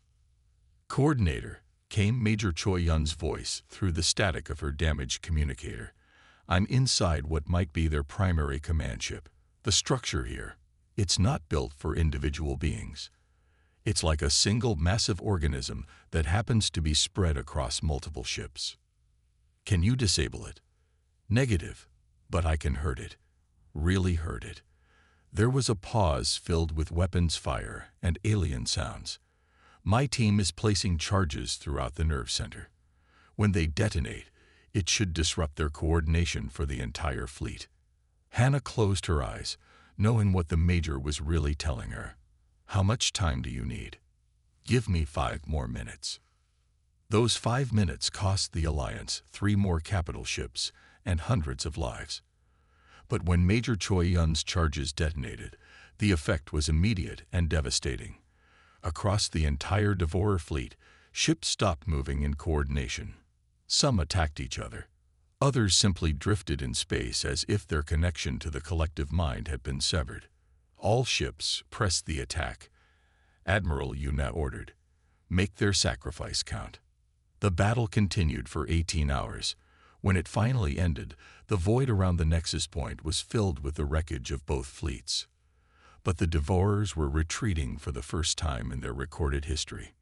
"Coordinator," came Major Choi Yun's voice through the static of her damaged communicator. "I'm inside what might be their primary command ship. The structure here, it's not built for individual beings. It's like a single massive organism that happens to be spread across multiple ships. Can you disable it?" "Negative, but I can hurt it. Really hurt it." There was a pause filled with weapons fire and alien sounds. "My team is placing charges throughout the nerve center. When they detonate, it should disrupt their coordination for the entire fleet." Hannah closed her eyes, knowing what the Major was really telling her. "How much time do you need?" "Give me 5 more minutes." Those 5 minutes cost the Alliance 3 more capital ships and hundreds of lives. But when Major Choi Yun's charges detonated, the effect was immediate and devastating. Across the entire Devourer fleet, ships stopped moving in coordination. Some attacked each other. Others simply drifted in space as if their connection to the collective mind had been severed. All ships pressed the attack. Admiral Yuna ordered, "Make their sacrifice count." The battle continued for 18 hours. When it finally ended, the void around the nexus point was filled with the wreckage of both fleets. But the Devourers were retreating for the first time in their recorded history.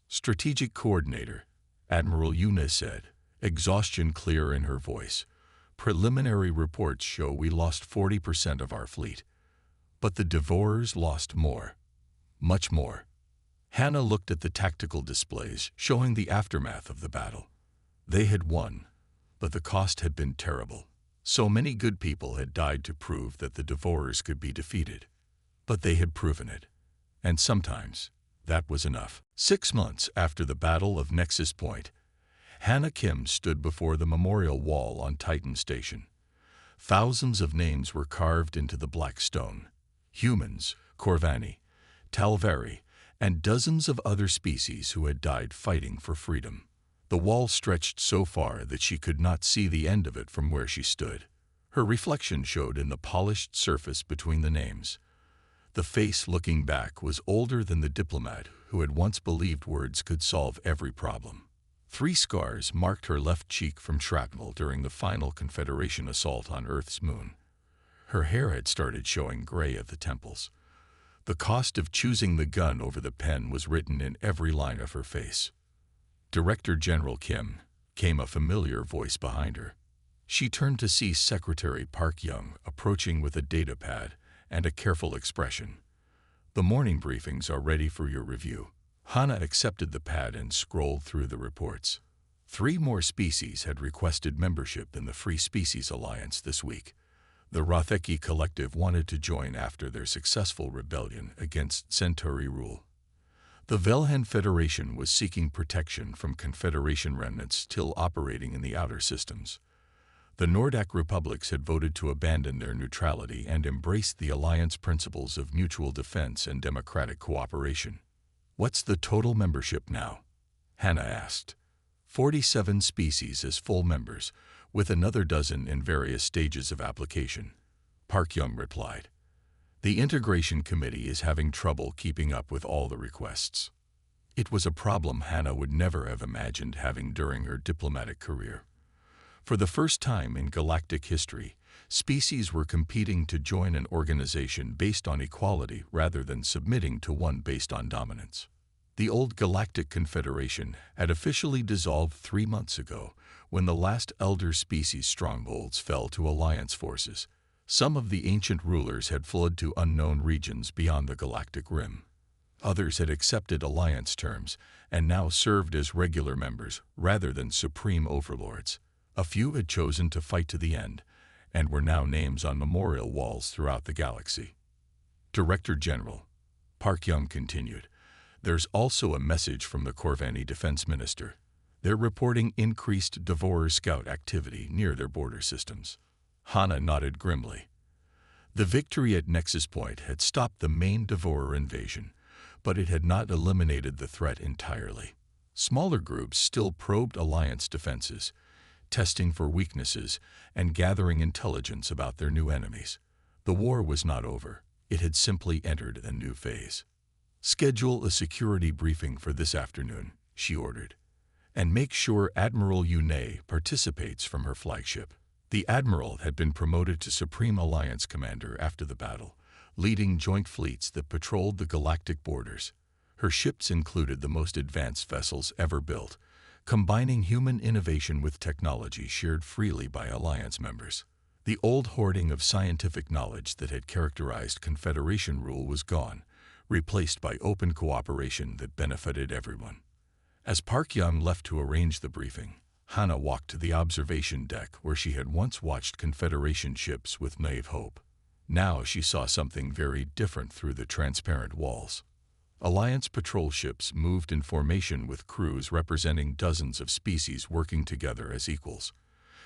Strategic Coordinator, Admiral Yuna said, exhaustion clear in her voice. "Preliminary reports show we lost 40% of our fleet. But the Devourers lost more. Much more." Hannah looked at the tactical displays showing the aftermath of the battle. They had won, but the cost had been terrible. So many good people had died to prove that the Devourers could be defeated. But they had proven it. And sometimes, That was enough. 6 months after the Battle of Nexus Point, Hannah Kim stood before the memorial wall on Titan Station. Thousands of names were carved into the black stone. Humans, Corvani, Talvari, and dozens of other species who had died fighting for freedom. The wall stretched so far that she could not see the end of it from where she stood. Her reflection showed in the polished surface between the names. The face looking back was older than the diplomat who had once believed words could solve every problem. 3 scars marked her left cheek from shrapnel during the final Confederation assault on Earth's moon. Her hair had started showing gray at the temples. The cost of choosing the gun over the pen was written in every line of her face. Director General Kim, came a familiar voice behind her. She turned to see Secretary Park Young approaching with a data pad and a careful expression. The morning briefings are ready for your review. Hannah accepted the pad and scrolled through the reports. 3 more species had requested membership in the Free Species Alliance this week. The Rotheki Collective wanted to join after their successful rebellion against Centauri rule. The Velhen Federation was seeking protection from Confederation remnants still operating in the outer systems. The Nordak republics had voted to abandon their neutrality and embraced the alliance principles of mutual defense and democratic cooperation. What's the total membership now? Hannah asked. 47 species as full members, with another dozen in various stages of application. Park Young replied. The Integration Committee is having trouble keeping up with all the requests. It was a problem Hannah would never have imagined having during her diplomatic career. For the first time in galactic history, species were competing to join an organization based on equality rather than submitting to one based on dominance. The old Galactic Confederation had officially dissolved 3 months ago when the last elder species strongholds fell to Alliance forces. Some of the ancient rulers had fled to unknown regions beyond the galactic rim. Others had accepted Alliance terms and now served as regular members rather than supreme overlords. A few had chosen to fight to the end, and were now names on memorial walls throughout the galaxy. Director General, Park Young continued, there's also a message from the Corvani Defense Minister. They're reporting increased Devourer Scout activity near their border systems. Hannah nodded grimly. The victory at Nexus Point had stopped the main Devourer invasion, but it had not eliminated the threat entirely. Smaller groups still probed Alliance defenses, testing for weaknesses and gathering intelligence about their new enemies. The war was not over. It had simply entered a new phase. Schedule a security briefing for this afternoon, she ordered, and make sure Admiral Yunei participates from her flagship. The Admiral had been promoted to Supreme Alliance Commander after the battle, leading joint fleets that patrolled the galactic borders. Her ships included the most advanced vessels ever built, combining human innovation with technology shared freely by Alliance members. The old hoarding of scientific knowledge that had characterized Confederation rule was gone, replaced by open cooperation that benefited everyone. As Park Young left to arrange the briefing, Hannah walked to the observation deck where she had once watched Confederation ships with naive hope. Now she saw something very different through the transparent walls. Alliance patrol ships moved in formation with crews representing dozens of species working together as equals.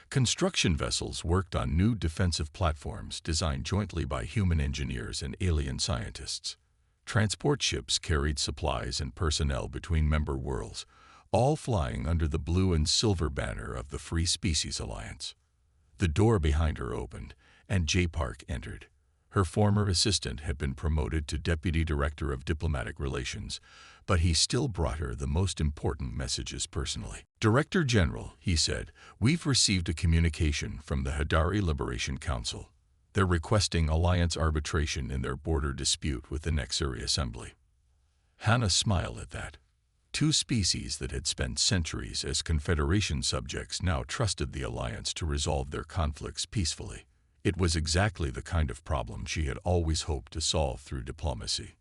Construction vessels worked on new defensive platforms designed jointly by human engineers and alien scientists. Transport ships carried supplies and personnel between member worlds, all flying under the blue and silver banner of the Free Species Alliance. The door behind her opened, and J. Park entered. Her former assistant had been promoted to Deputy Director of Diplomatic Relations, but he still brought her the most important messages personally. Director General, he said, we've received a communication from the Hadari Liberation Council. They're requesting Alliance arbitration in their border dispute with the Nexuri Assembly. Hannah smiled at that. 2 species that had spent centuries as Confederation subjects now trusted the Alliance to resolve their conflicts peacefully. It was exactly the kind of problem she had always hoped to solve through diplomacy.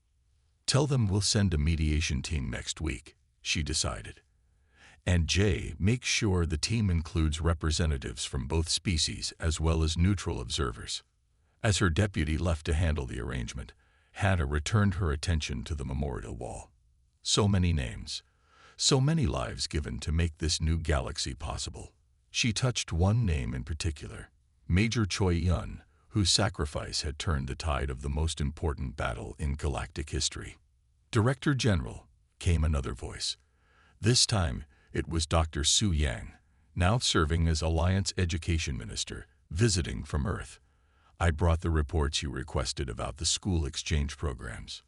Tell them we'll send a mediation team next week, she decided. And Jay, make sure the team includes representatives from both species as well as neutral observers. As her deputy left to handle the arrangement, Hannah returned her attention to the memorial wall. So many names, so many lives given to make this new galaxy possible. She touched one name in particular, Major Choi Yun, whose sacrifice had turned the tide of the most important battle in galactic history. Director General, came another voice. This time, it was Dr. Su Yang, now serving as Alliance Education Minister, visiting from Earth. I brought the reports you requested about the school exchange programs.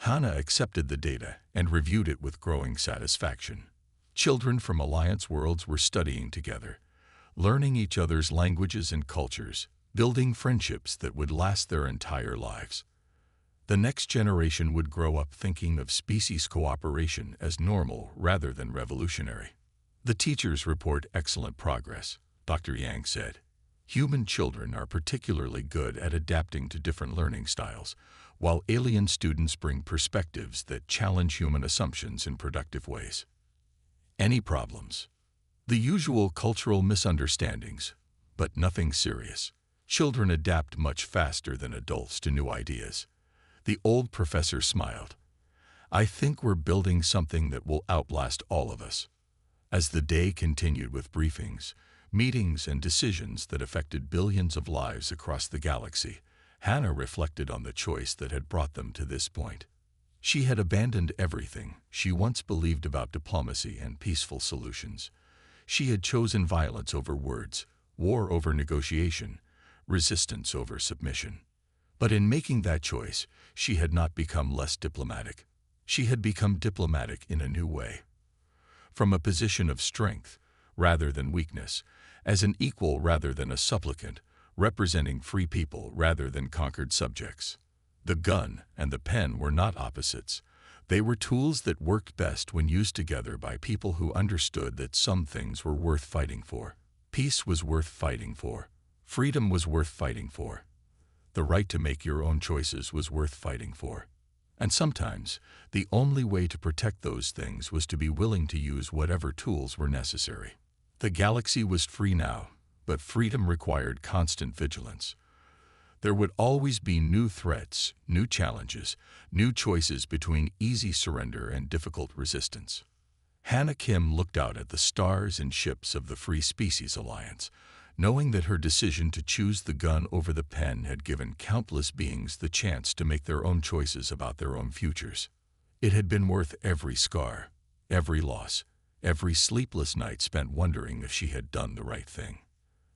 Hannah accepted the data and reviewed it with growing satisfaction. Children from Alliance worlds were studying together, learning each other's languages and cultures, building friendships that would last their entire lives. The next generation would grow up thinking of species cooperation as normal rather than revolutionary. The teachers report excellent progress, Dr. Yang said. Human children are particularly good at adapting to different learning styles, while alien students bring perspectives that challenge human assumptions in productive ways. Any problems? The usual cultural misunderstandings, but nothing serious. Children adapt much faster than adults to new ideas. The old professor smiled. I think we're building something that will outlast all of us. As the day continued with briefings, meetings, and decisions that affected billions of lives across the galaxy, Hannah reflected on the choice that had brought them to this point. She had abandoned everything she once believed about diplomacy and peaceful solutions. She had chosen violence over words, war over negotiation, resistance over submission. But in making that choice, she had not become less diplomatic. She had become diplomatic in a new way. From a position of strength, rather than weakness, as an equal rather than a supplicant, representing free people rather than conquered subjects. The gun and the pen were not opposites. They were tools that worked best when used together by people who understood that some things were worth fighting for. Peace was worth fighting for. Freedom was worth fighting for. The right to make your own choices was worth fighting for. And sometimes, the only way to protect those things was to be willing to use whatever tools were necessary. The galaxy was free now, but freedom required constant vigilance. There would always be new threats, new challenges, new choices between easy surrender and difficult resistance. Hannah Kim looked out at the stars and ships of the Free Species Alliance, knowing that her decision to choose the gun over the pen had given countless beings the chance to make their own choices about their own futures. It had been worth every scar, every loss, every sleepless night spent wondering if she had done the right thing.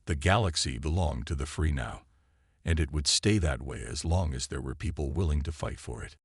The galaxy belonged to the free now, and it would stay that way as long as there were people willing to fight for it.